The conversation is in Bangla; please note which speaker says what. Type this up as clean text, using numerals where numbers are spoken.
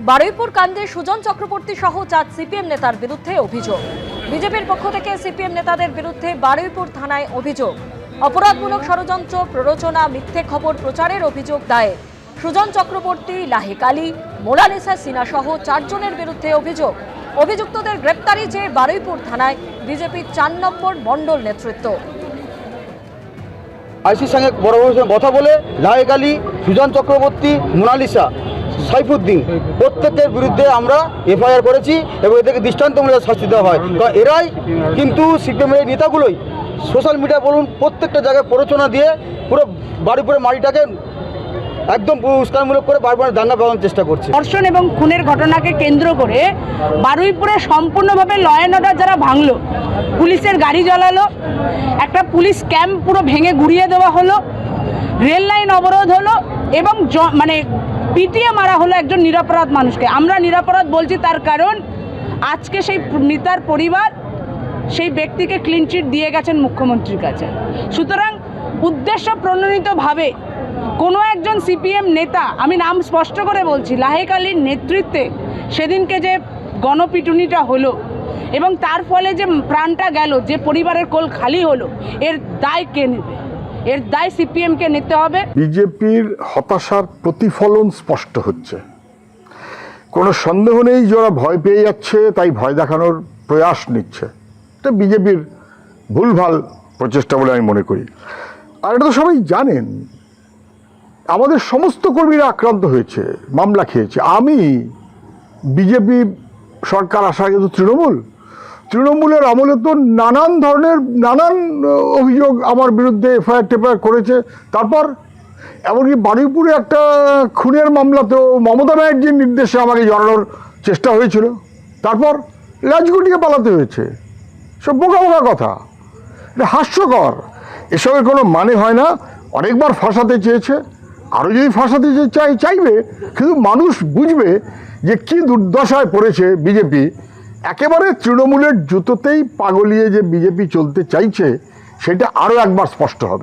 Speaker 1: বারুইপুর কাণ্ডে সুজন চক্রবর্তী সহ 4 সিপিএম নেতার বিরুদ্ধে অভিযোগ। বিজেপির পক্ষ থেকে সিপিএম নেতাদের বিরুদ্ধে বারুইপুর থানায় অভিযোগ। অপরাধমূলক ষড়যন্ত্র, প্ররোচনা, মিথ্যে খবর প্রচারের অভিযোগ দায়ের। সুজন চক্রবর্তী, লাহেক আলী, মোনালিসা সিনহা সহ 4 জনের বিরুদ্ধে অভিযোগ। অভিযুক্তদের গ্রেপ্তারি চেয়ে বারুইপুর থানায় বিজেপির 4 নম্বর মণ্ডল নেতৃত্ব।
Speaker 2: আইসির সঙ্গে বড় কথা বলে লাহেক আলী, সুজন চক্রবর্তী, মোনালিসা, সাইফুদ্দিন প্রত্যেকের বিরুদ্ধে আমরা এফআইআর করেছি এবং এদেরকে দৃষ্টান্তমূলক শাস্তি দেওয়া হয়। কারণ এরাই কিন্তু সিপিএমের নেতাগুলোই সোশ্যাল মিডিয়া বলুন প্রত্যেকটা জায়গায় প্ররোচনা দিয়ে পুরো বারুইপুরের মাটিটাকে একদম পুরস্কারমূলক করে বারবার দাঙ্গা বাঁধানোর চেষ্টা করছে।
Speaker 3: ধর্ষণ এবং খুনের ঘটনাকে কেন্দ্র করে বারুইপুরে সম্পূর্ণভাবে ল অ্যান্ড অর্ডার যারা ভাঙলো, পুলিশের গাড়ি জ্বালালো, একটা পুলিশ ক্যাম্প পুরো ভেঙে গুড়িয়ে দেওয়া হলো, রেল লাইন অবরোধ হলো এবং পিটিয়ে মারা হলো একজন নিরপরাধ মানুষকে। আমরা নিরপরাধ বলছি তার কারণ আজকে সেই মৃতার পরিবার সেই ব্যক্তিকে ক্লিন চিট দিয়ে গেছেন মুখ্যমন্ত্রীর কাছে। সুতরাং উদ্দেশ্য প্রণোদিতভাবে কোনো একজন সিপিএম নেতা, আমি নাম স্পষ্ট করে বলছি, লাহেক আলীর নেতৃত্বে সেদিনকে যে গণপিটুনিটা হলো এবং তার ফলে যে প্রাণটা গেল, যে পরিবারের কোল খালি হলো, এর দায় কে নেবে? এর দায় সিপিএমকে নিতে হবে।
Speaker 4: বিজেপির হতাশার প্রতিফলন স্পষ্ট হচ্ছে। কোনো সন্দেহ নেই যে ওরা ভয় পেয়ে যাচ্ছে, তাই ভয় দেখানোর প্রয়াস নিচ্ছে। এটা বিজেপির ভুলভাল প্রচেষ্টা বলে আমি মনে করি। আর এটা তো সবাই জানেন, আমাদের সমস্ত কর্মীরা আক্রান্ত হয়েছে, মামলা খেয়েছে। আমি বিজেপি সরকার আসার আগে তো তৃণমূলের আমলে তো নানান অভিযোগ আমার বিরুদ্ধে এফআইআর টেফআইআর করেছে। তারপর এমনকি বারুইপুরে একটা খুনের মামলাতেও মমতা ব্যানার্জির নির্দেশে আমাকে জড়ানোর চেষ্টা হয়েছিল। তারপর ল্যাজ গুটিয়ে পালাতে হয়েছে। সব বোকা কথা, এটা হাস্যকর। এসবের কোনো মানে হয় না। অনেকবার ফাঁসাতে চেয়েছে, আরও যদি ফাঁসাতে চাইবে, কিন্তু মানুষ বুঝবে যে কি দুর্দশায় পড়েছে বিজেপি। একেবারে তৃণমূলের জুতোতেই পাগলিয়ে যে বিজেপি চলতে চাইছে, সেটা আরও একবার স্পষ্ট হবে।